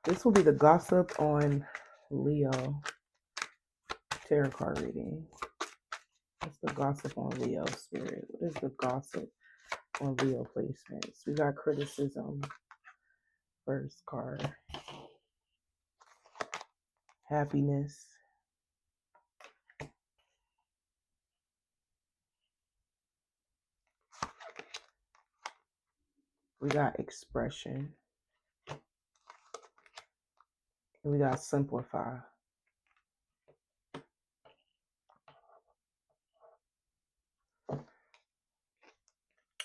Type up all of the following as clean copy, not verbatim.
This will be the gossip on Leo tarot card reading. What's the gossip on Leo spirit? What is the gossip on Leo placements? We got criticism, first card. Happiness. We got expression. And we got simplify.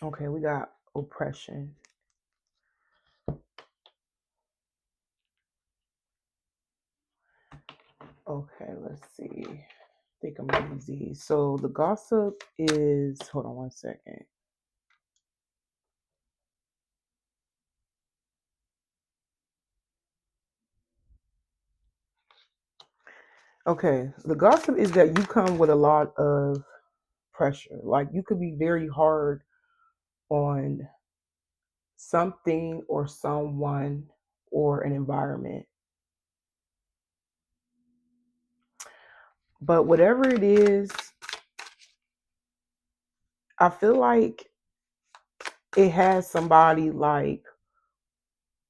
Okay, we got oppression. Okay, let's see. I think I'm easy. So the gossip is, hold on one second. Okay, the gossip is that you come with a lot of pressure. Like you could be very hard on something or someone or an environment. But whatever it is, I feel like it has somebody like,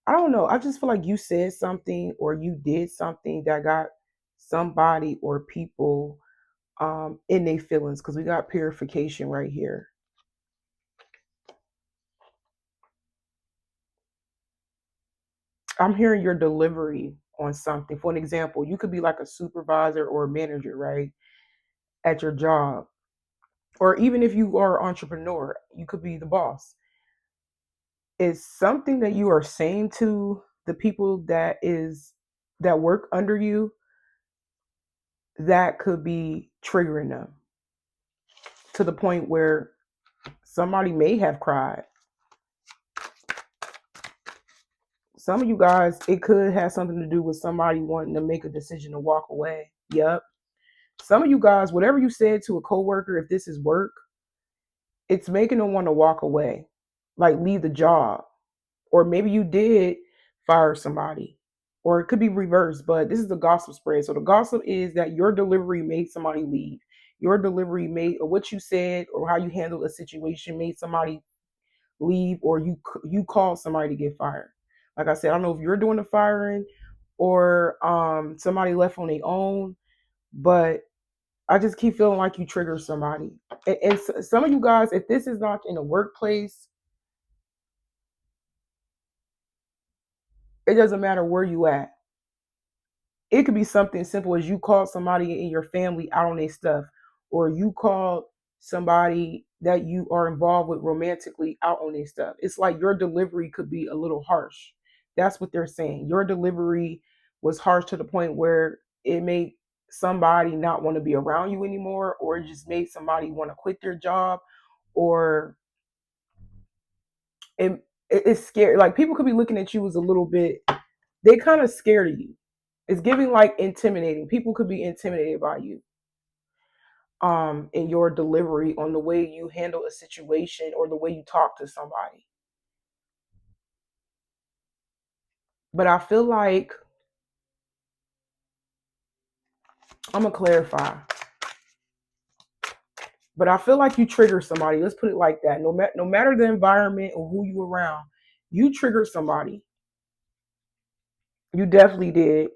I don't know. I just feel like you said something or you did something that got somebody or people in their feelings because we got purification right here. I'm hearing your delivery on something. For an example, you could be like a supervisor or a manager, right, at your job. Or even if you are an entrepreneur, you could be the boss. It's something that you are saying to the people that work under you that could be triggering them to the point where somebody may have cried. Some of you guys, it could have something to do with somebody wanting to make a decision to walk away. Yep. Some of you guys, whatever you said to a coworker, if this is work, it's making them want to walk away, like leave the job. Or maybe you did fire somebody, or it could be reversed, but this is the gossip spread. So the gossip is that your delivery made somebody leave. Your delivery made, or what you said, or how you handled a situation made somebody leave, or you called somebody to get fired. Like I said, I don't know if you're doing the firing or somebody left on their own, but I just keep feeling like you trigger somebody. And some of you guys, if this is not in a workplace, it doesn't matter where you at. It could be something simple as you called somebody in your family out on their stuff, or you called somebody that you are involved with romantically out on their stuff. It's like your delivery could be a little harsh. That's what they're saying. Your delivery was harsh to the point where it made somebody not want to be around you anymore, or it just made somebody want to quit their job, or it's scary. Like people could be looking at you as a little bit, they kind of scared of you. It's giving like intimidating. People could be intimidated by you in your delivery on the way you handle a situation or the way you talk to somebody. But I feel like I'm gonna clarify. But I feel like you trigger somebody. Let's put it like that. No matter the environment or who you around, you trigger somebody. You definitely did.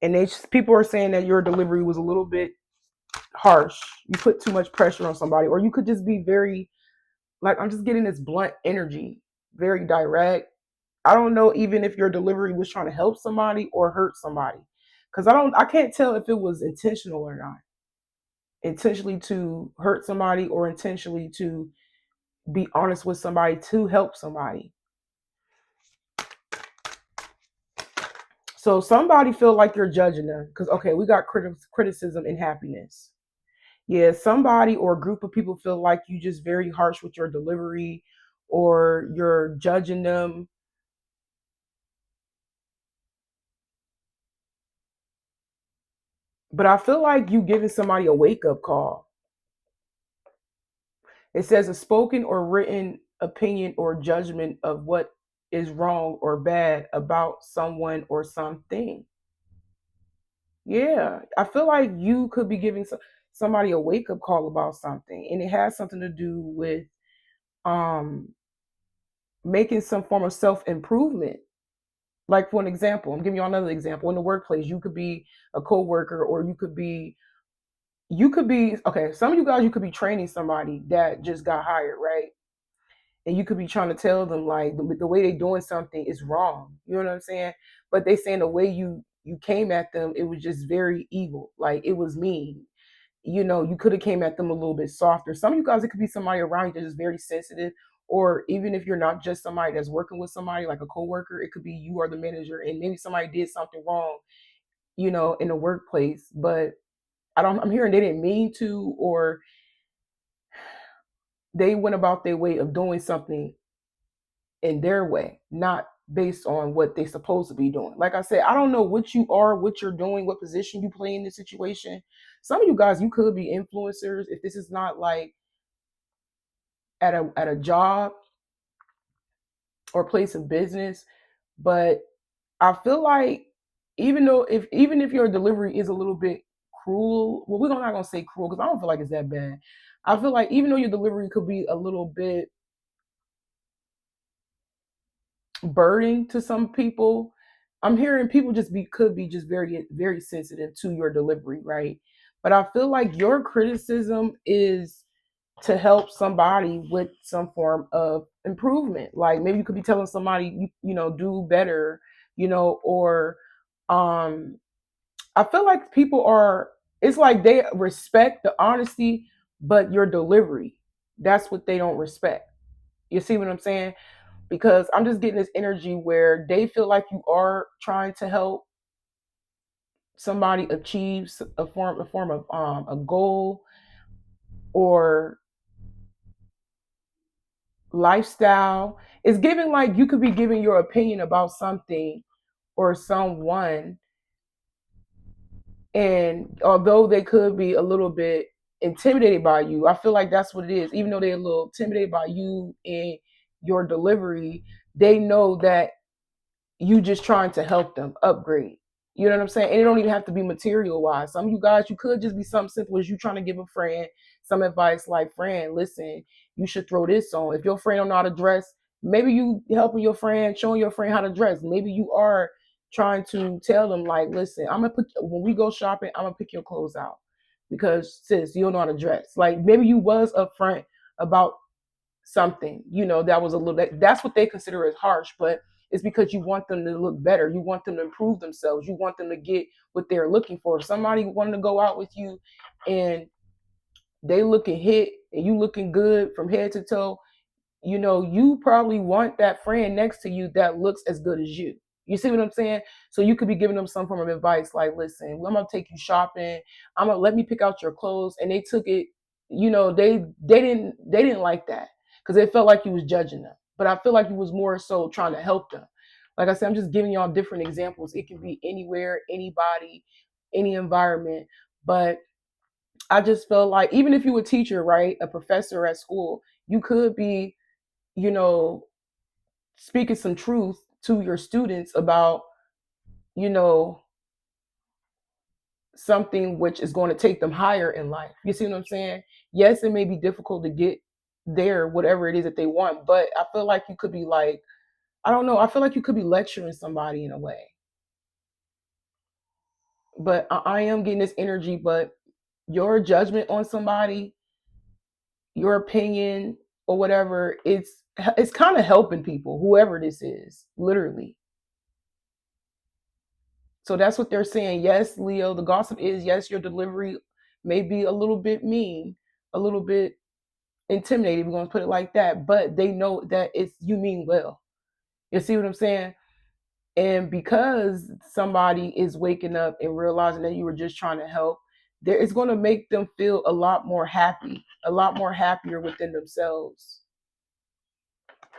And people are saying that your delivery was a little bit harsh. You put too much pressure on somebody, or you could just be very, like, I'm just getting this blunt energy, very direct. I don't know even if your delivery was trying to help somebody or hurt somebody. Cause I can't tell if it was intentional or not. Intentionally to hurt somebody or intentionally to be honest with somebody to help somebody. So somebody feel like you're judging them. Cause okay, we got criticism and happiness. Yeah, somebody or a group of people feel like you just very harsh with your delivery or you're judging them. But I feel like you giving somebody a wake up call. It says a spoken or written opinion or judgment of what is wrong or bad about someone or something. Yeah, I feel like you could be giving somebody a wake up call about something, and it has something to do with um making some form of self improvement. Like for an example, I'm giving you another example. In the workplace, you could be a coworker, or you could be okay. Some of you guys, you could be training somebody that just got hired, right? And you could be trying to tell them like the way they're doing something is wrong. You know what I'm saying? But they saying the way you came at them, it was just very evil. Like it was mean. You could have came at them a little bit softer. Some of you guys, it could be somebody around you that's just very sensitive, or even if you're not just somebody that's working with somebody like a coworker, it could be you are the manager and maybe somebody did something wrong, in the workplace. But I'm hearing they didn't mean to, or they went about their way of doing something in their way, not based on what they're supposed to be doing. Like I said, I don't know what you are, what you're doing, what position you play in this situation. Some of you guys, you could be influencers if this is not like at a job or place of business. But I feel like even if your delivery is a little bit cruel, well, we're not gonna say cruel because I don't feel like it's that bad. I feel like even though your delivery could be a little bit burden to some people, I'm hearing people could be just very very sensitive to your delivery, right? But I feel like your criticism is to help somebody with some form of improvement. Like maybe you could be telling somebody do better, or um I feel like people are it's like they respect the honesty, but your delivery, that's what they don't respect. You see what I'm saying? Because I'm just getting this energy where they feel like you are trying to help somebody achieve a form of a goal or lifestyle. It's giving like you could be giving your opinion about something or someone, and although they could be a little bit intimidated by you, I feel like that's what it is. Even though they're a little intimidated by you and your delivery, they know that you just trying to help them upgrade. You know what I'm saying? And it don't even have to be material wise. Some of you guys, you could just be something simple as you trying to give a friend some advice like, friend, listen, you should throw this on. If your friend don't know how to dress, maybe you helping your friend, showing your friend how to dress. Maybe you are trying to tell them like, listen, I'm gonna put when we go shopping, I'm gonna pick your clothes out because sis, you don't know how to dress. Like maybe you was upfront about something, that was a little that's what they consider as harsh, but it's because you want them to look better. You want them to improve themselves. You want them to get what they're looking for. If somebody wanted to go out with you and they looking hit and you looking good from head to toe, you probably want that friend next to you that looks as good as you. You see what I'm saying? So you could be giving them some form of advice like, listen, I'm gonna take you shopping. I'm gonna let me pick out your clothes. And they took it, they didn't like that because they felt like you was judging them. But I feel like you was more so trying to help them. Like I said, I'm just giving y'all different examples. It can be anywhere, anybody, any environment. But I just feel like even if you were a teacher, right, a professor at school, you could be, you know, speaking some truth to your students about, you know, something which is going to take them higher in life. You see what I'm saying? Yes, it may be difficult to get there, whatever it is that they want, but I feel like you could be like, I don't know, I feel like you could be lecturing somebody in a way. But I am getting this energy, but your judgment on somebody, your opinion or whatever, it's kind of helping people, whoever this is, literally. So that's what they're saying. Yes, Leo, the gossip is yes, your delivery may be a little bit mean, a little bit intimidating. We're gonna put it like that, but they know that it's you mean well. You see what I'm saying? And because somebody is waking up and realizing that you were just trying to help, it's going to make them feel a lot more happy, a lot more happier within themselves.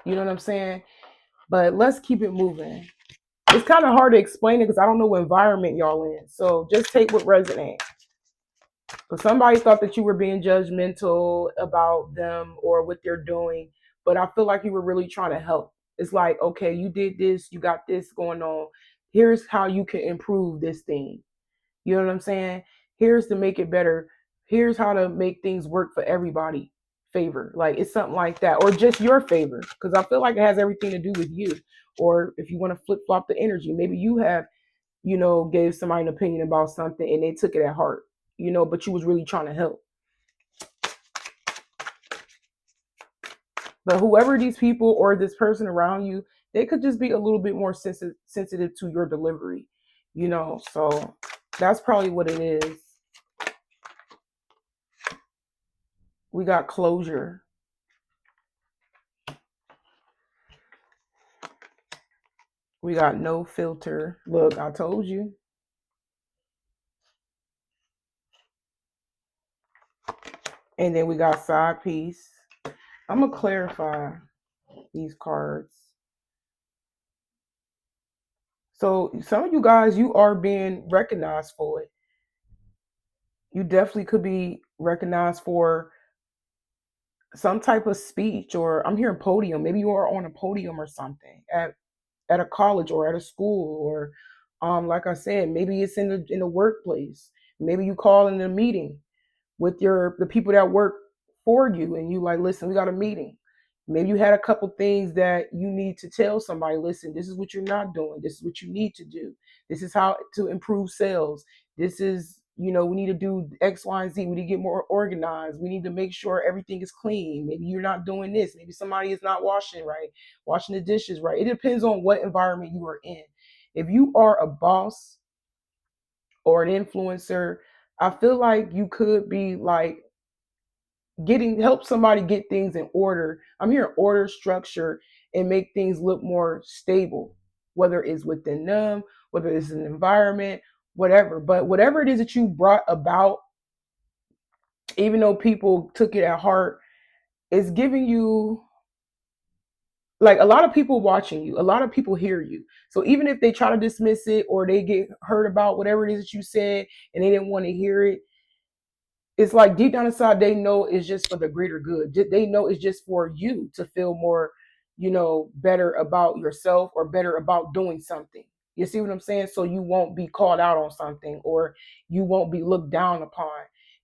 You know what I'm saying? But let's keep it moving. It's kind of hard to explain it because I don't know what environment y'all in. So just take what resonates. So somebody thought that you were being judgmental about them or what they're doing, but I feel like you were really trying to help. It's like, okay, you did this, you got this going on. Here's how you can improve this thing. You know what I'm saying? Here's to make it better. Here's how to make things work for everybody favor. Like it's something like that, or just your favor, because I feel like it has everything to do with you. Or if you want to flip flop the energy, maybe you have, gave somebody an opinion about something and they took it at heart, but you was really trying to help. But whoever these people or this person around you, they could just be a little bit more sensitive to your delivery, So that's probably what it is. We got closure. We got no filter. Look, I told you. And then we got side piece. I'm going to clarify these cards. So some of you guys, you are being recognized for it. You definitely could be recognized for some type of speech, or I'm hearing podium. Maybe you are on a podium or something at a college or at a school, or like I said, maybe it's in the workplace. Maybe you call in a meeting with the people that work for you, and you like, listen, we got a meeting. Maybe you had a couple things that you need to tell somebody. Listen, this is what you're not doing. This is what you need to do. This is how to improve sales. This is, we need to do X, Y, and Z. We need to get more organized. We need to make sure everything is clean. Maybe you're not doing this. Maybe somebody is not washing the dishes right. It depends on what environment you are in. If you are a boss or an influencer, I feel like you could be like help somebody get things in order. I'm hearing order, structure, and make things look more stable, whether it's within them, whether it's an environment, whatever. But whatever it is that you brought about, even though people took it at heart, it's giving you, like, a lot of people watching you, a lot of people hear you. So even if they try to dismiss it or they get hurt about whatever it is that you said and they didn't want to hear it, it's like deep down inside they know it's just for the greater good. They know it's just for you to feel more, better about yourself or better about doing something. You see what I'm saying? So you won't be called out on something, or you won't be looked down upon.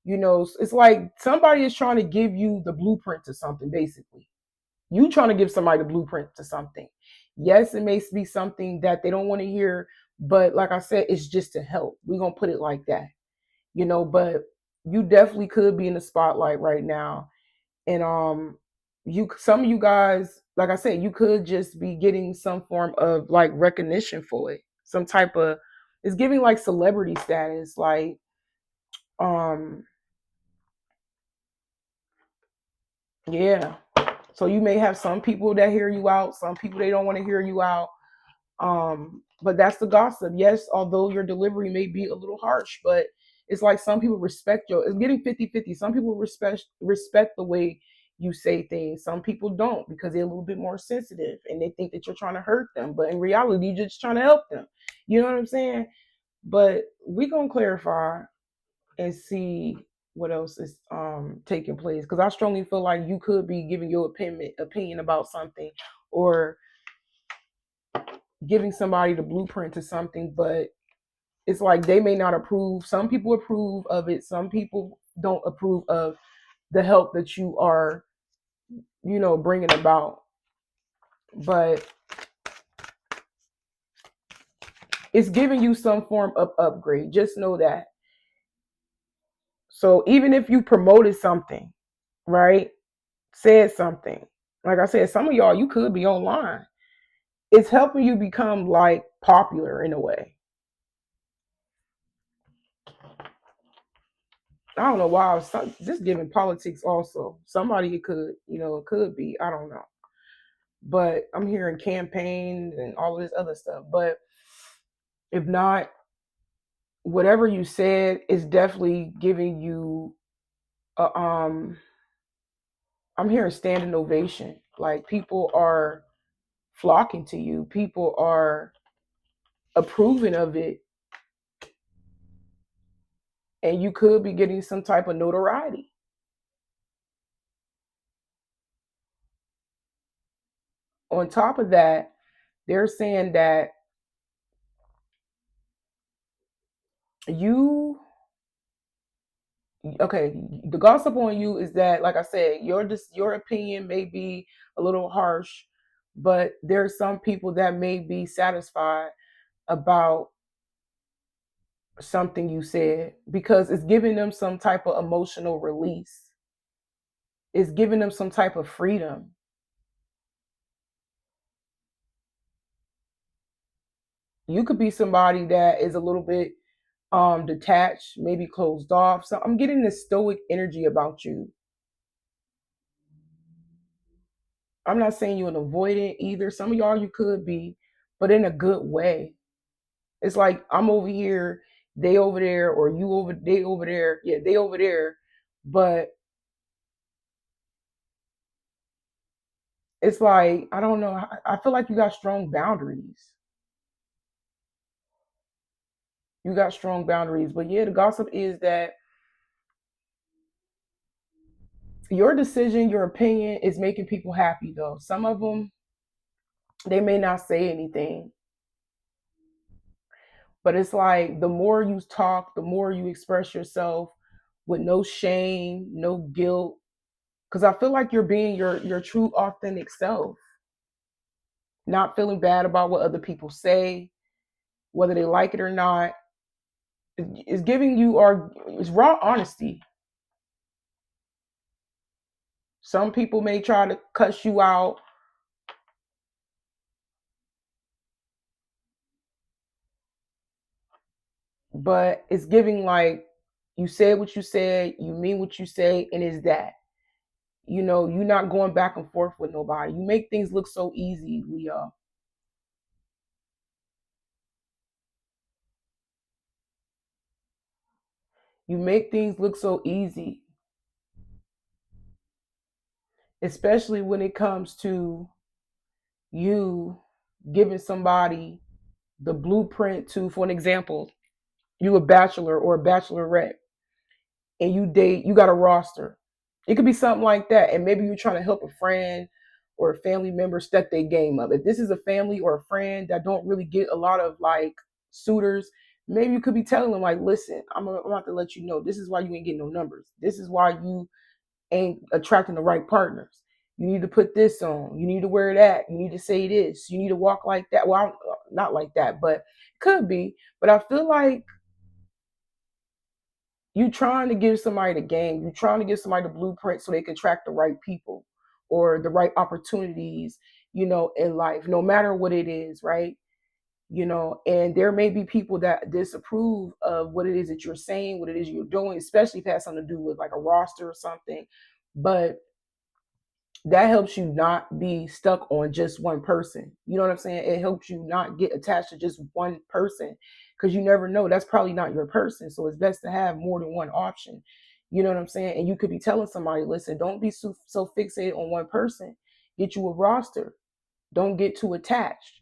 It's like somebody is trying to give you the blueprint to something, basically. You trying to give somebody the blueprint to something. Yes, it may be something that they don't want to hear, but like I said, it's just to help. We're gonna put it like that, but you definitely could be in the spotlight right now. And some of you guys, like I said, you could just be getting some form of like recognition for it. Some type of, it's giving like celebrity status, like um yeah. So you may have some people that hear you out, some people they don't want to hear you out. But that's the gossip. Yes, although your delivery may be a little harsh, but it's like some people respect you. It's getting 50-50. Some people respect the way you say things. Some people don't, because they're a little bit more sensitive and they think that you're trying to hurt them. But in reality, you're just trying to help them. You know what I'm saying? But we're gonna clarify and see what else is taking place. Because I strongly feel like you could be giving your opinion about something, or giving somebody the blueprint to something, but it's like they may not approve. Some people approve of it, some people don't approve of the help that you are, bringing about. But it's giving you some form of upgrade. Just know that. So even if you promoted something, right? Said something. Like I said, some of y'all, you could be online. It's helping you become like popular in a way. I don't know why I was just giving politics also. Somebody it could be. I don't know. But I'm hearing campaigns and all of this other stuff. But if not, whatever you said is definitely giving you a, I'm hearing standing ovation. Like people are flocking to you. People are approving of it. And you could be getting some type of notoriety. On top of that, they're saying that you okay, the gossip on you is that, like I said, your opinion may be a little harsh, but there's some people that may be satisfied about something you said because it's giving them some type of emotional release. It's giving them some type of freedom. You could be somebody that is a little bit detached, maybe closed off. So I'm getting this stoic energy about you. I'm not saying you're an avoidant either. Some of y'all you could be, but in a good way. It's like I'm over here, they over there, or you over they over there. Yeah, they over there. But it's like I don't know. I feel like you got strong boundaries. You got strong boundaries. But yeah, the gossip is that your decision, your opinion is making people happy though. Some of them they may not say anything, but it's like the more you talk, the more you express yourself with no shame, no guilt. Because I feel like you're being your true authentic self, not feeling bad about what other people say, whether they like it or not. It's giving you or it's raw honesty. Some people may try to cuss you out, but it's giving like you said what you said, you mean what you say, and it's that. You're not going back and forth with nobody. You make things look so easy, Leo. You make things look so easy, especially when it comes to you giving somebody the blueprint to, for an example, you a bachelor or a bachelorette and you got a roster. It could be something like that. And maybe you're trying to help a friend or a family member step their game up. If this is a family or a friend that don't really get a lot of like suitors, maybe you could be telling them like, listen, I'm about to let you know this is why you ain't getting no numbers. This is why you ain't attracting the right partners. You need to put this on. You need to wear that. You need to say this. You need to walk like that. Well, not like that, but could be. But I feel like you trying to give somebody the game. You trying to give somebody the blueprint so they can track the right people or the right opportunities, in life, no matter what it is, right? And there may be people that disapprove of what it is that you're saying, what it is you're doing, especially if it has something to do with like a roster or something. But that helps you not be stuck on just one person. You know what I'm saying? It helps you not get attached to just one person because you never know. That's probably not your person. So it's best to have more than one option. You know what I'm saying? And you could be telling somebody, listen, don't be so fixated on one person. Get you a roster. Don't get too attached.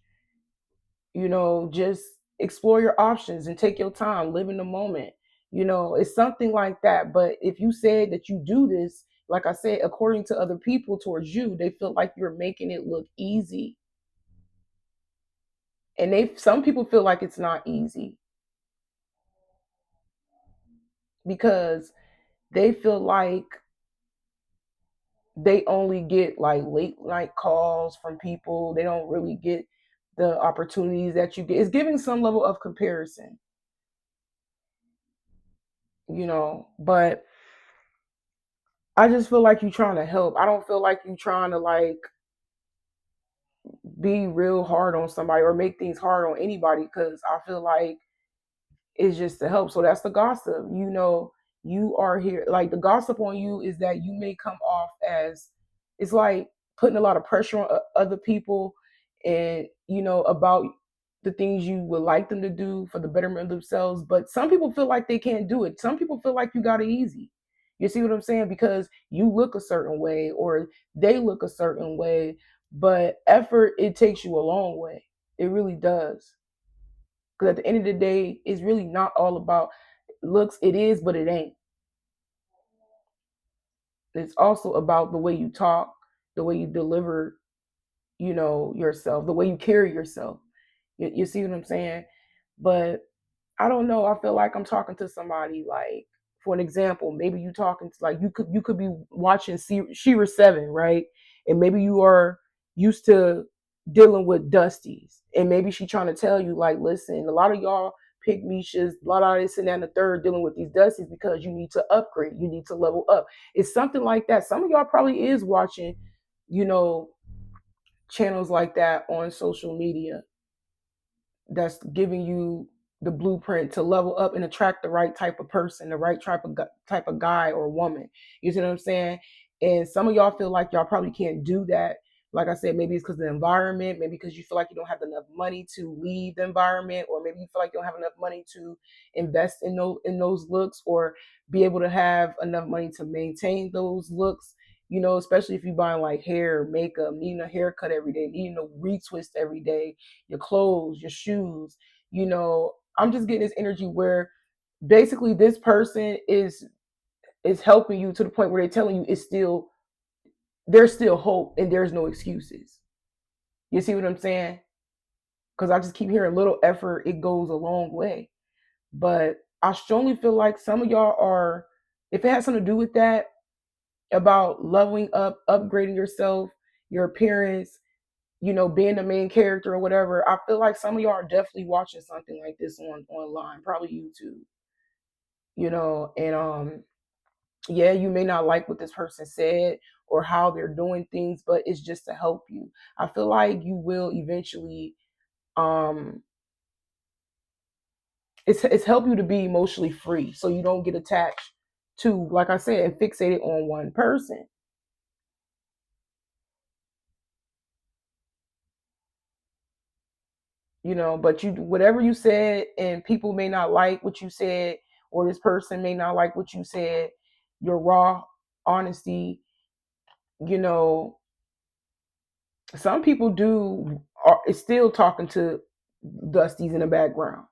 Just explore your options and take your time, live in the moment. It's something like that. But if you said that you do this, like I said, according to other people towards you, they feel like you're making it look easy. And some people feel like it's not easy because they feel like they only get like late night calls from people. They don't really get the opportunities that you get. It's giving some level of comparison, but I just feel like you're trying to help. I don't feel like you're trying to like be real hard on somebody or make things hard on anybody because I feel like it's just to help. So that's the gossip. You are here. Like the gossip on you is that you may come off as it's like putting a lot of pressure on other people and, about the things you would like them to do for the betterment of themselves. But some people feel like they can't do it. Some people feel like you got it easy. You see what I'm saying? Because you look a certain way or they look a certain way, but effort, it takes you a long way. It really does. Because at the end of the day, it's really not all about looks. It is, but it ain't. It's also about the way you talk, the way you deliver, yourself, the way you carry yourself. You see what I'm saying? But I don't know. I feel like I'm talking to somebody, like, for an example, maybe you talking to, like, you could be watching Shira 7, right? And maybe you are used to dealing with Dusties, and maybe she trying to tell you, like, listen, a lot of y'all pick Mishas, a lot of this and that and the third dealing with these Dusties because you need to upgrade, you need to level up. It's something like that. Some of y'all probably is watching, you know, channels like that on social media that's giving you the blueprint to level up and attract the right type of person, the right type of guy or woman. You see what I'm saying? And some of y'all feel like y'all probably can't do that. Like I said, maybe it's because of the environment, maybe because you feel like you don't have enough money to leave the environment, or maybe you feel like you don't have enough money to invest in those looks, or be able to have enough money to maintain those looks. Especially if you buying like hair, makeup, needing a haircut every day, needing a retwist every day, your clothes, your shoes. I'm just getting this energy where basically this person is helping you to the point where they're telling you there's still hope and there's no excuses. You see what I'm saying? Because I just keep hearing little effort, it goes a long way. But I strongly feel like some of y'all are, if it has something to do with that, about leveling up, upgrading yourself, your appearance, being the main character or whatever, I feel like some of y'all are definitely watching something like this online, probably YouTube. And yeah, you may not like what this person said or how they're doing things, but it's just to help you. I feel like you will eventually um it's help you to be emotionally free so you don't get attached to, like I said, and fixated on one person. But whatever you said, and people may not like what you said, or this person may not like what you said, your raw honesty, you know some people is still talking to Dusties in the background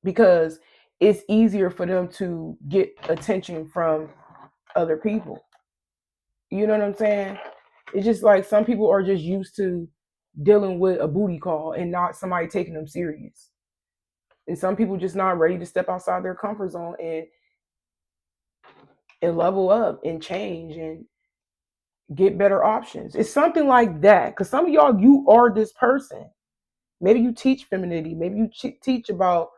because it's easier for them to get attention from other people. You know what I'm saying? It's just like some people are just used to dealing with a booty call and not somebody taking them serious. And some people just not ready to step outside their comfort zone and level up and change and get better options. It's something like that. Because some of y'all, you are this person. Maybe you teach femininity. Maybe you teach about,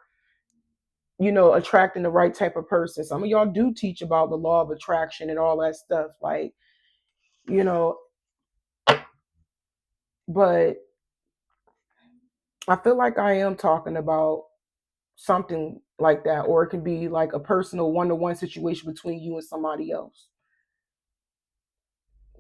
attracting the right type of person. Some of y'all do teach about the law of attraction and all that stuff. Like, you know, but I feel like I am talking about something like that, or it could be like a personal one-to-one situation between you and somebody else.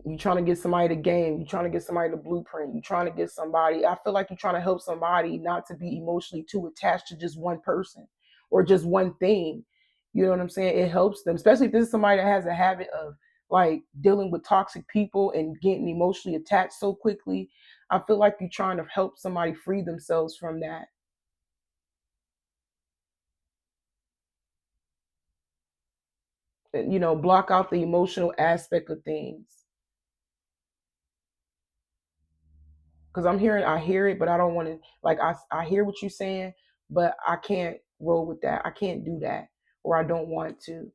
You trying to get somebody the game, you trying to get somebody the blueprint, you trying to get somebody. I feel like you're trying to help somebody not to be emotionally too attached to just one person or just one thing. You know what I'm saying? It helps them, especially if this is somebody that has a habit of like dealing with toxic people and getting emotionally attached so quickly. I feel like you're trying to help somebody free themselves from that. Block out the emotional aspect of things. Because I hear it, but I don't want to, like, I hear what you're saying, but I can't roll with that. I can't do that, or I don't want to,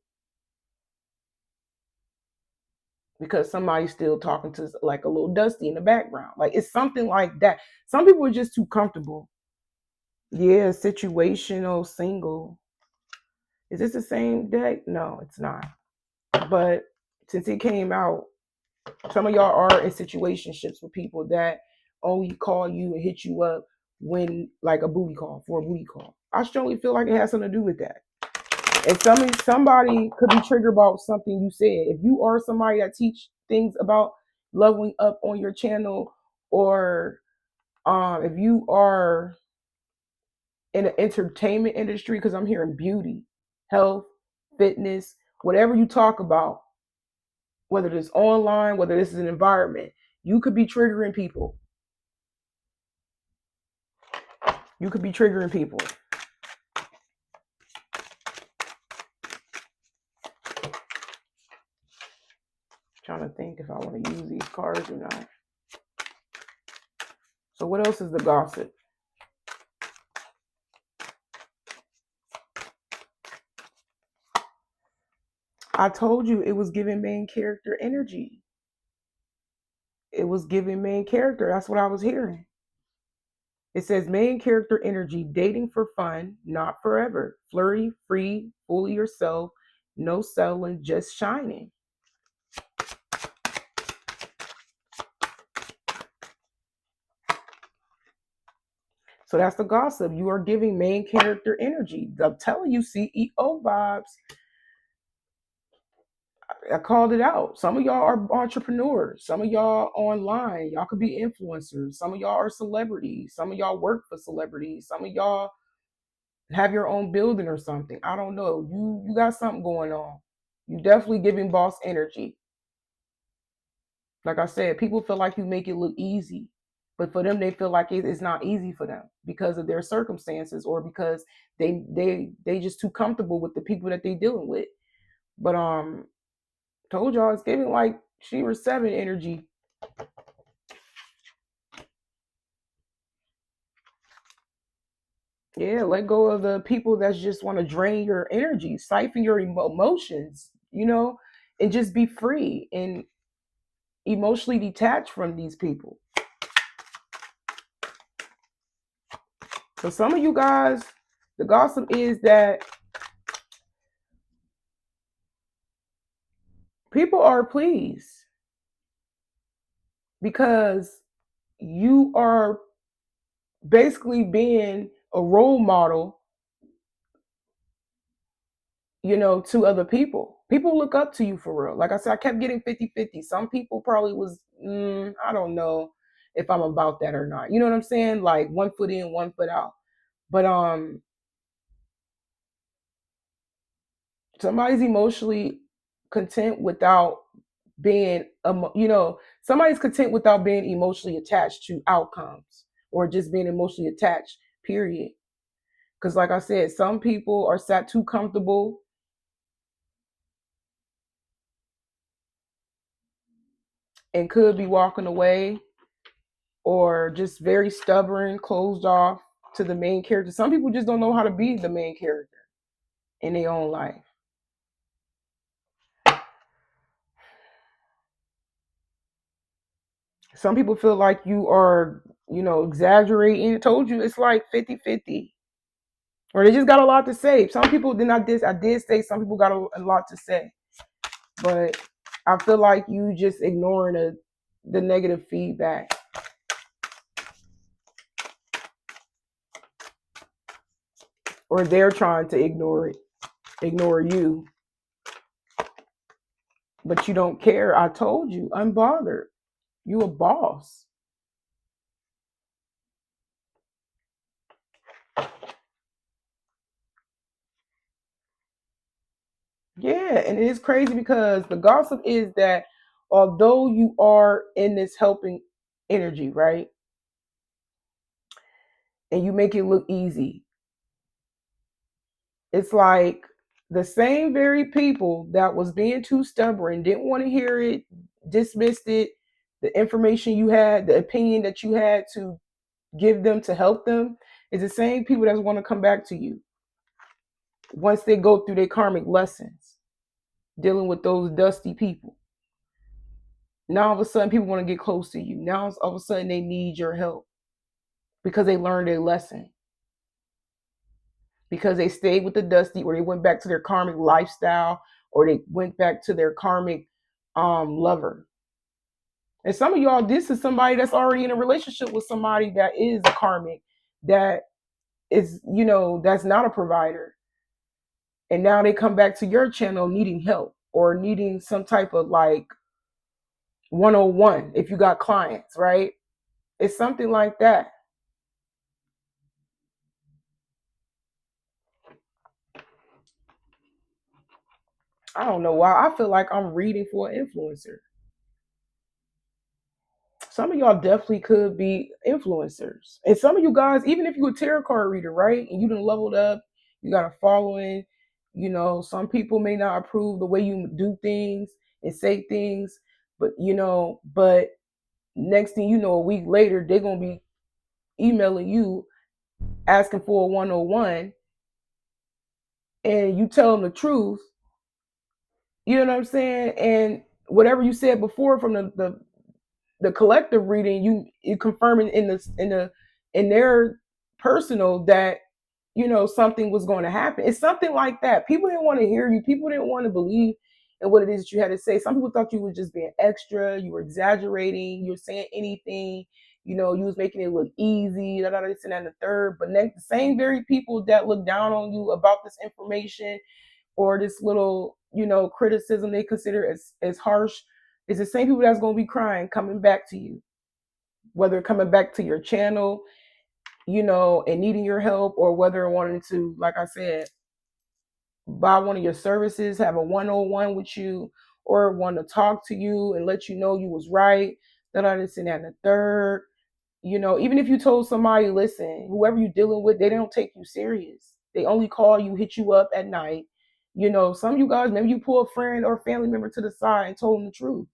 because somebody's still talking to like a little Dusty in the background. Like, it's something like that. Some people are just too comfortable. Yeah, situational single. Is this the same deck? No, it's not. But since it came out, some of y'all are in situationships with people that only call you and hit you up when, like, a booty call, for a booty call. I strongly feel like it has something to do with that. And somebody could be triggered about something you said. If you are somebody that teach things about leveling up on your channel, or if you are in the entertainment industry, because I'm hearing beauty, health, fitness, whatever you talk about, whether it's online, whether this is an environment, you could be triggering people. You could be triggering people. Trying trying to think if I want to use these cards or not. So what else is the gossip? I told you it was giving main character energy. It was giving main character. That's what I was hearing. It says main character energy, dating for fun, not forever. Flirty, free, fully yourself, no settling, just shining. So that's the gossip. You are giving main character energy. I'm telling you, CEO vibes. I called it out. Some of y'all are entrepreneurs. Some of y'all online. Y'all could be influencers. Some of y'all are celebrities. Some of y'all work for celebrities. Some of y'all have your own building or something. I don't know. You got something going on. You definitely giving boss energy. Like I said, people feel like you make it look easy, but for them, they feel like it's not easy for them because of their circumstances or because they just too comfortable with the people that they dealing with. But told y'all it's giving like Shira 7 energy. Yeah, let go of the people that just want to drain your energy, siphon your emotions, and just be free and emotionally detached from these people. So some of you guys, the gossip is that people are pleased because you are basically being a role model, to other people. People look up to you for real. Like I said, I kept getting 50-50. Some people probably was, I don't know if I'm about that or not. You know what I'm saying? Like 1 foot in, 1 foot out. But somebody's emotionally content without being, somebody's content without being emotionally attached to outcomes or just being emotionally attached, period. Because, like I said, some people are sat too comfortable and could be walking away or just very stubborn, closed off to the main character. Some people just don't know how to be the main character in their own life. Some people feel like you are, exaggerating. I told you it's like 50-50. Or they just got a lot to say. Some people did not I did say some people got a lot to say. But I feel like you just ignoring the negative feedback. Or they're trying to ignore you. But you don't care. I told you, unbothered. You a boss. Yeah, and it is crazy because the gossip is that although you are in this helping energy, right? And you make it look easy, it's like the same very people that was being too stubborn, didn't want to hear it, dismissed it, the information you had, the opinion that you had to give them to help them, is the same people that want to come back to you once they go through their karmic lessons, dealing with those dusty people. Now all of a sudden people want to get close to you. Now all of a sudden they need your help because they learned a lesson. Because they stayed with the dusty or they went back to their karmic lifestyle or they went back to their karmic lover. And some of y'all, this is somebody that's already in a relationship with somebody that is a karmic, that is, that's not a provider. And now they come back to your channel needing help or needing some type of like 101 if you got clients, right? It's something like that. I don't know why. I feel like I'm reading for an influencer. Some of y'all definitely could be influencers. And some of you guys, even if you're a tarot card reader, right? And you done leveled up, you got a following, some people may not approve the way you do things and say things, But next thing you know, a week later, they're gonna be emailing you asking for a 101, and you tell them the truth. You know what I'm saying? And whatever you said before from the collective reading, you confirming in their personal that something was going to happen. It's something like that. People didn't want to hear you. People didn't want to believe in what it is that you had to say. Some people thought you were just being extra. You were exaggerating. You were saying anything. You was making it look easy. Da, da, da, this and that and the third. But the same very people that look down on you about this information or this little criticism they consider as harsh is the same people that's going to be crying coming back to you, whether coming back to your channel and needing your help, or whether wanting to, like I said, buy one of your services, have a 101 with you, or want to talk to you and let you know you was right, that I this and that and the third. Even if you told somebody, listen, whoever you're dealing with, they don't take you serious. They only call you, hit you up at night. Some of you guys, maybe you pull a friend or family member to the side and told them the truth,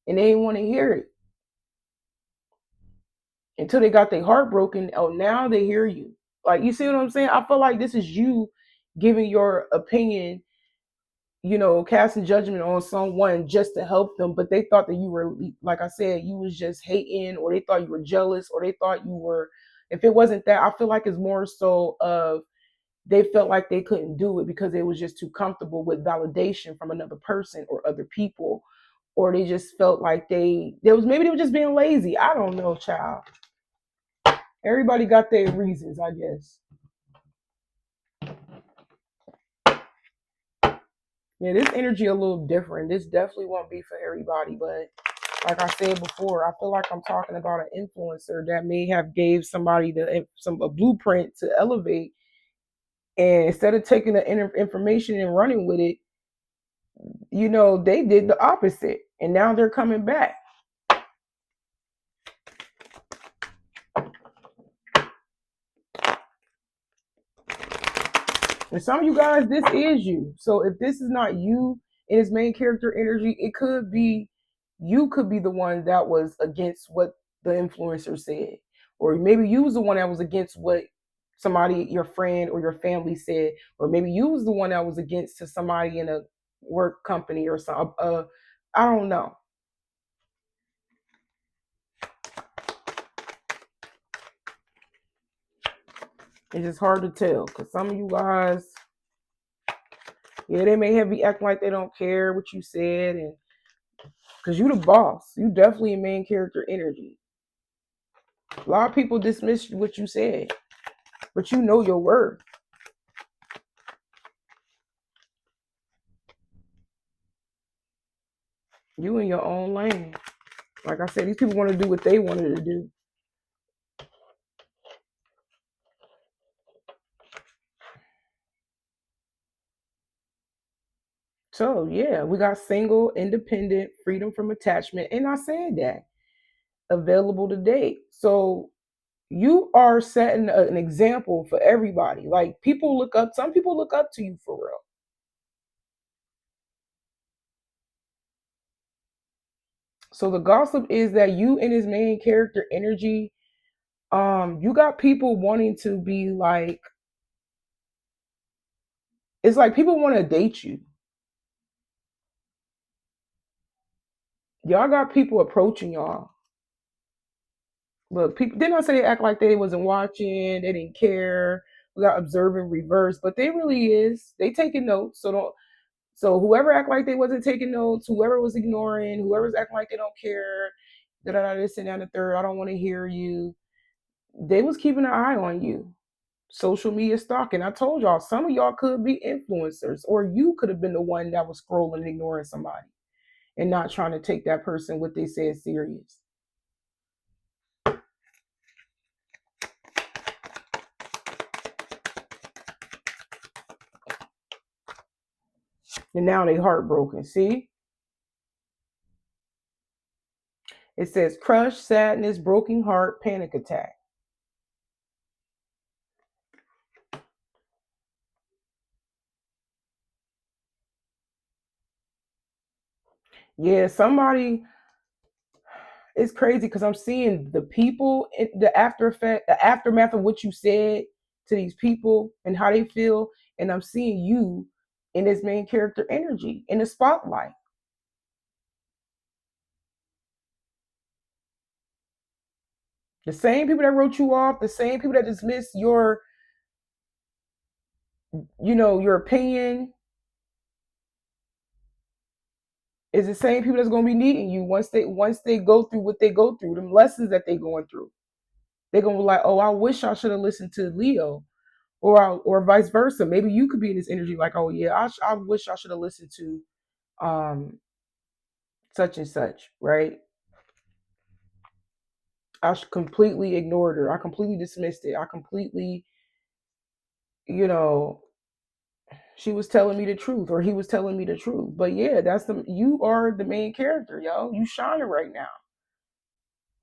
and they didn't want to hear it until they got their heart broken. Oh, now they hear you. Like, you see what I'm saying? I feel like this is you giving your opinion, casting judgment on someone just to help them, but they thought that you were, like I said, you was just hating, or they thought you were jealous, or they thought you were. If it wasn't that, I feel like it's more so of they felt like they couldn't do it because they was just too comfortable with validation from another person or other people, or they just felt like maybe they were just being lazy. I don't know, child. Everybody got their reasons, I guess. Yeah, this energy a little different. This definitely won't be for everybody, but like I said before, I feel like I'm talking about an influencer that may have gave somebody a blueprint to elevate, and instead of taking the information and running with it, they did the opposite, and now they're coming back. And some of you guys, this is you. So if this is not you in its main character energy, it could be you could be the one that was against what the influencer said. Or maybe you was the one that was against what somebody, your friend or your family said. Or maybe you was the one that was against to somebody in a work company or something. I don't know. It's just hard to tell because some of you guys, yeah, they may have be acting like they don't care what you said, and because you the boss, you definitely a main character energy. A lot of people dismiss what you said, but you know your worth. You in your own lane. Like I said, these people want to do what they wanted to do. So yeah, we got single, independent, freedom from attachment, and I said that available to date. So you are setting an example for everybody. Like some people look up to you for real. So the gossip is that you in his main character energy, you got people wanting to be like, it's like people want to date you. Y'all got people approaching y'all. Look, people didn't I say they act like they wasn't watching, they didn't care. We got observing reverse, but they really is. They taking notes. So whoever act like they wasn't taking notes, whoever was ignoring, whoever's acting like they don't care, da da da this and that and the third, I don't want to hear you. They was keeping an eye on you. Social media stalking. I told y'all, some of y'all could be influencers, or you could have been the one that was scrolling and ignoring somebody and not trying to take that person what they said serious. And now they heartbroken. See? It says crush, sadness, broken heart, panic attack. Yeah, somebody, it's crazy because I'm seeing the people, the after effect, the aftermath of what you said to these people and how they feel, and I'm seeing you in this main character energy in the spotlight. The same people that wrote you off, the same people that dismissed your, your opinion, is the same people that's gonna be needing you once they go through what they go through, them lessons that they going through. They're gonna be like, oh, I wish I should have listened to Leo, or vice versa. Maybe you could be in this energy like, oh yeah, I wish I should have listened to um such and such, right? Completely ignored her. I completely dismissed it. I completely, you know, she was telling me the truth, or he was telling me the truth. But yeah, you are the main character, yo. You shining right now.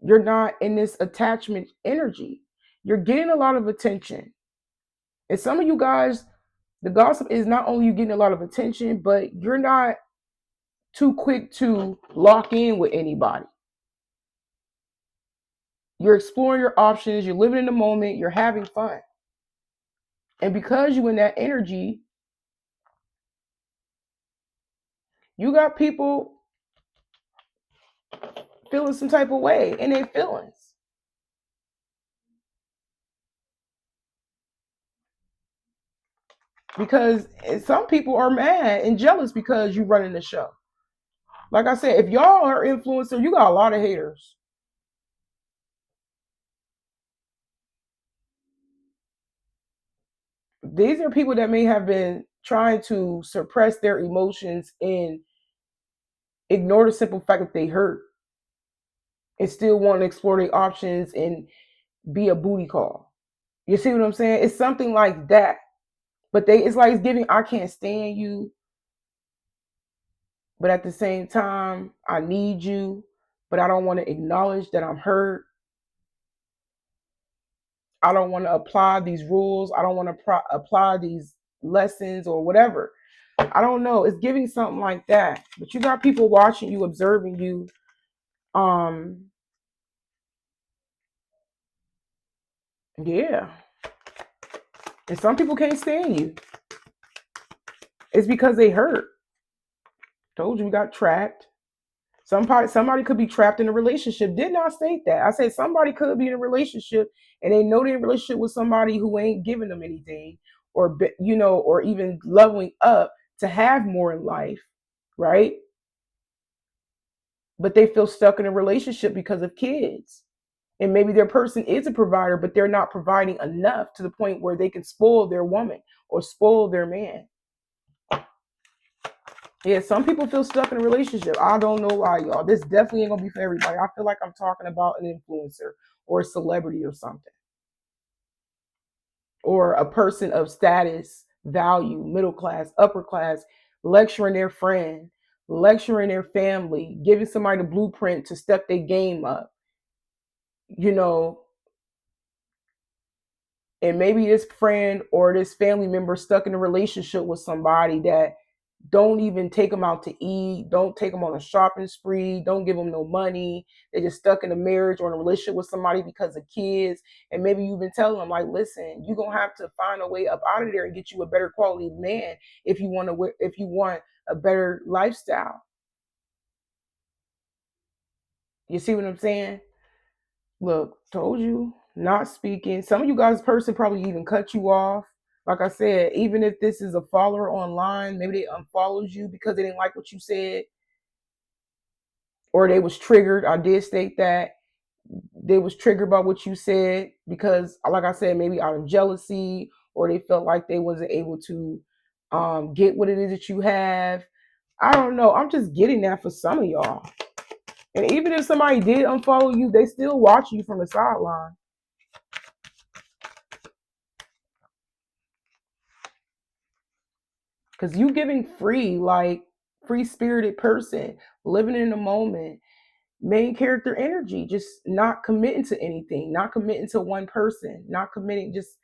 You're not in this attachment energy. You're getting a lot of attention. And some of you guys, the gossip is not only you getting a lot of attention, but you're not too quick to lock in with anybody. You're exploring your options, you're living in the moment, you're having fun. And because you in that energy, you got people feeling some type of way in their feelings. Because some people are mad and jealous because you running the show. Like I said, if y'all are influencer, you got a lot of haters. These are people that may have been trying to suppress their emotions and ignore the simple fact that they hurt, and still want to explore their options and be a booty call. You see what I'm saying? It's something like that. But it's like it's giving, I can't stand you, but at the same time, I need you, but I don't want to acknowledge that I'm hurt. I don't want to apply these rules. I don't want to apply these lessons or whatever. I don't know. It's giving something like that. But you got people watching you, observing you. Um, yeah. And some people can't stand you. It's because they hurt. Told you we got trapped. Somebody could be trapped in a relationship. Did not state that. I said somebody could be in a relationship and they know they're in a relationship with somebody who ain't giving them anything, or even leveling up to have more in life, right? But they feel stuck in a relationship because of kids. And maybe their person is a provider, but they're not providing enough to the point where they can spoil their woman or spoil their man. Yeah, some people feel stuck in a relationship. I don't know why, y'all. This definitely ain't gonna be for everybody. I feel like I'm talking about an influencer or a celebrity or something, or a person of status, value, middle class, upper class, lecturing their friend, lecturing their family, giving somebody the blueprint to step their game up, you know, and maybe this friend or this family member stuck in a relationship with somebody that don't even take them out to eat, don't take them on a shopping spree, don't give them no money. They just stuck in a marriage or in a relationship with somebody because of kids. And maybe you've been telling them like, listen, you're gonna have to find a way up out of there and get you a better quality man if you want a better lifestyle. You see what I'm saying? Look, told you, not speaking. Some of you guys' person probably even cut you off. Like I said, even if this is a follower online, maybe they unfollowed you because they didn't like what you said, or they was triggered. I did state that they was triggered by what you said because, like I said, maybe out of jealousy, or they felt like they wasn't able to get what it is that you have. I don't know. I'm just getting that for some of y'all. And even if somebody did unfollow you, they still watch you from the sideline. Because you giving free, like free spirited person, living in the moment, main character energy, just not committing to anything, not committing to one person, not committing, just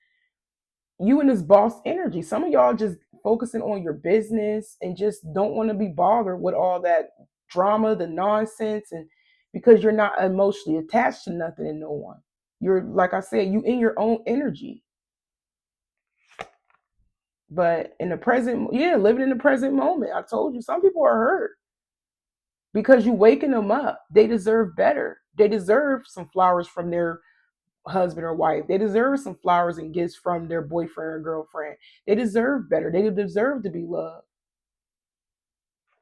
you and this boss energy. Some of y'all just focusing on your business and just don't want to be bothered with all that drama, the nonsense, and because you're not emotionally attached to nothing and no one. You're, like I said, you in your own energy. But in the present, yeah, living in the present moment. I told you, some people are hurt because you waking them up. They deserve better. They deserve some flowers from their husband or wife. They deserve some flowers and gifts from their boyfriend or girlfriend. They deserve better. They deserve to be loved.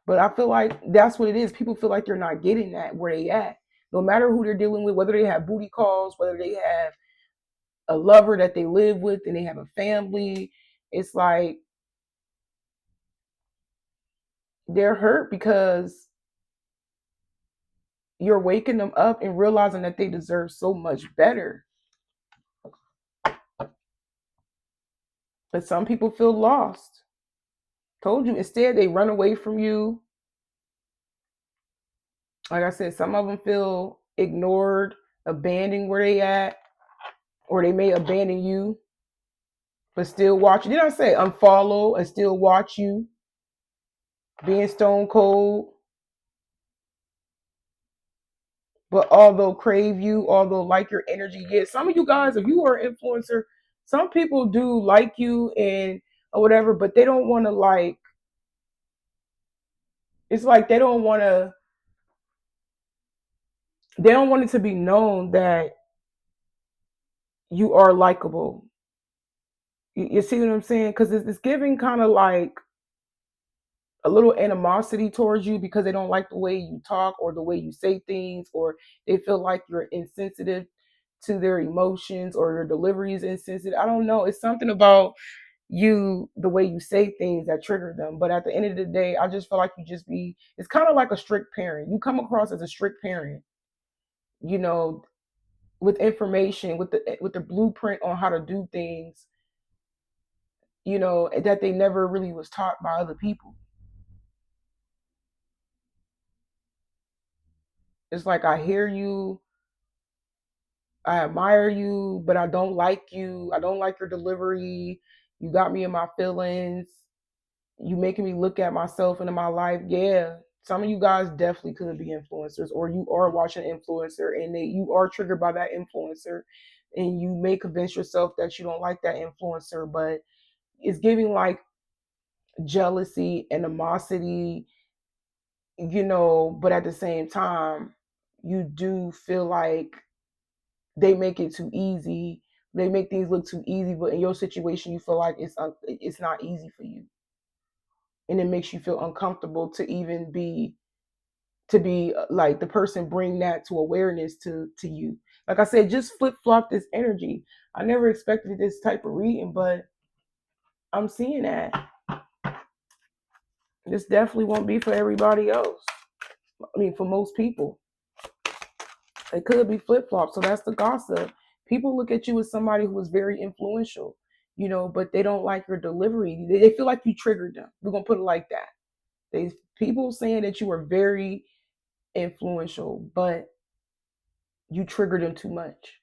But I feel like that's what it is. People feel like they're not getting that where they at. No matter who they're dealing with, whether they have booty calls, whether they have a lover that they live with and they have a family, it's like they're hurt because you're waking them up and realizing that they deserve so much better. But some people feel lost. Told you, instead they run away from you. Like I said, some of them feel ignored, abandoned where they at, or they may abandon you, but still watch you. Did I say unfollow and still watch you being stone cold? But although crave you, although like your energy, yeah, some of you guys, if you are an influencer, some people do like you and or whatever, but they don't want to like. It's like they don't want to. They don't want it to be known that you are likable. You see what I'm saying? Because it's giving kind of like a little animosity towards you because they don't like the way you talk or the way you say things, or they feel like you're insensitive to their emotions or your delivery is insensitive. I don't know. It's something about you, the way you say things that trigger them. But at the end of the day, I just feel like you just be, it's kind of like a strict parent. You come across as a strict parent, you know, with information, with the blueprint on how to do things, that they never really was taught by other people. It's like I hear you, I admire you, but I don't like you. I don't like your delivery. You got me in my feelings. You making me look at myself and in my life. Yeah, some of you guys definitely could be influencers, or you are watching an influencer and you are triggered by that influencer, and you may convince yourself that you don't like that influencer, but it's giving like jealousy, animosity, but at the same time, you do feel like they make it too easy. They make things look too easy, but in your situation, you feel like it's not easy for you, and it makes you feel uncomfortable to even be like the person bring that to awareness to you. Like I said, just flip flop this energy. I never expected this type of reading, but I'm seeing that this definitely won't be for everybody else. I mean, for most people, it could be flip flop. So that's the gossip. People look at you as somebody who is very influential, but they don't like your delivery. They feel like you triggered them. We're gonna put it like that. They People saying that you are very influential, but you trigger them too much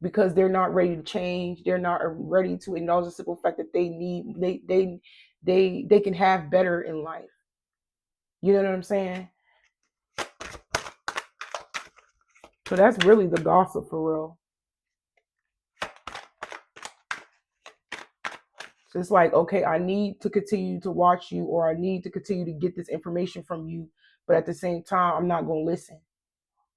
because they're not ready to change. They're not ready to acknowledge the simple fact that they can have better in life. You know what I'm saying? So that's really the gossip for real. So it's like, okay, I need to continue to watch you, or I need to continue to get this information from you, but at the same time, I'm not going to listen.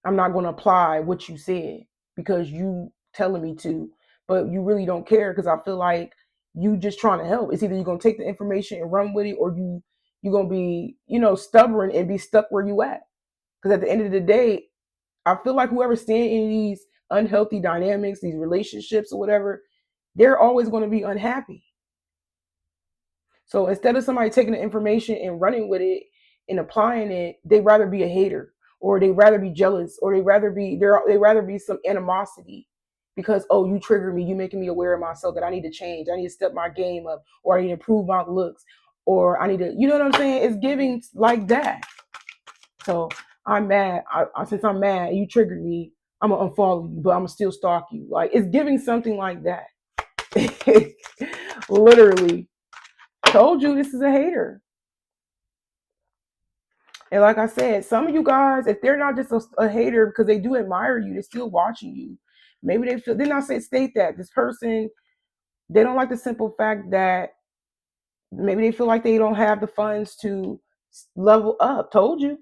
I'm not going to apply what you said because you telling me to, but you really don't care because I feel like you just trying to help. It's either you're going to take the information and run with it, or you're going to be, stubborn and be stuck where you at. Because at the end of the day, I feel like whoever's staying in these unhealthy dynamics, these relationships or whatever, they're always going to be unhappy. So instead of somebody taking the information and running with it and applying it, they rather be a hater, or they rather be jealous, or they rather be some animosity because, oh, you trigger me, you making me aware of myself that I need to change, I need to step my game up, or I need to improve my looks, or I need to, you know what I'm saying? It's giving like that. So I'm mad. Since I'm mad, you triggered me. I'm gonna unfollow you, but I'm gonna still stalk you. Like it's giving something like that. Literally. Told you this is a hater. And like I said, some of you guys, if they're not just a hater because they do admire you, they're still watching you. Maybe they feel, then I say state that this person, they don't like the simple fact that maybe they feel like they don't have the funds to level up. Told you.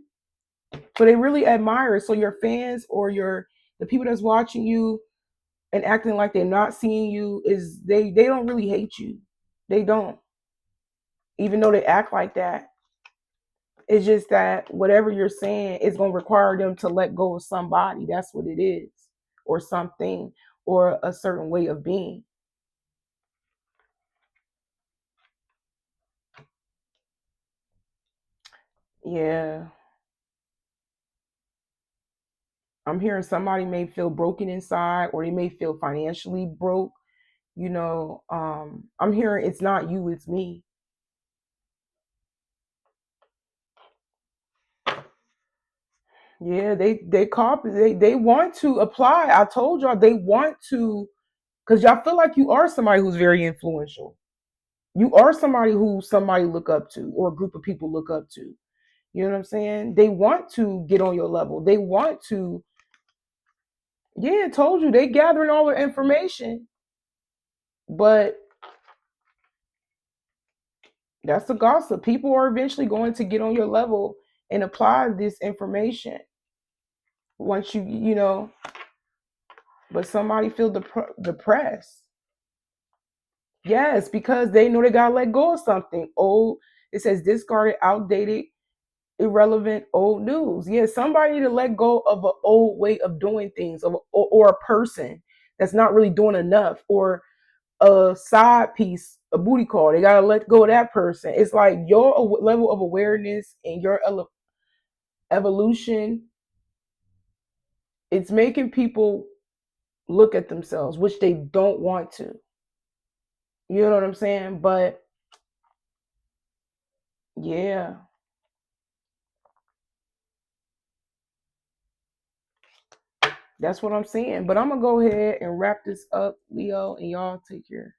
But they really admire it. So your fans or the people that's watching you and acting like they're not seeing you is they don't really hate you. They don't. Even though they act like that. It's just that whatever you're saying is going to require them to let go of somebody. That's what it is, or something, or a certain way of being. Yeah. I'm hearing somebody may feel broken inside, or they may feel financially broke. I'm hearing it's not you, it's me. Yeah, they copy. They want to apply. I told y'all they want to, because y'all feel like you are somebody who's very influential. You are somebody who somebody look up to, or a group of people look up to. You know what I'm saying? They want to get on your level. They want to, yeah, I told you, they gathering all the information. But that's the gossip. People are eventually going to get on your level and apply this information once but somebody feel depressed. Yes, because they know they gotta let go of something old. It says discarded, outdated, irrelevant, old news. Yeah, somebody need to let go of an old way of doing things, or a person that's not really doing enough, or a side piece, a booty call. They gotta let go of that person. It's like your level of awareness and your evolution. It's making people look at themselves, which they don't want to. You know what I'm saying? But yeah, that's what I'm saying. But I'm gonna go ahead and wrap this up, Leo, and y'all take care.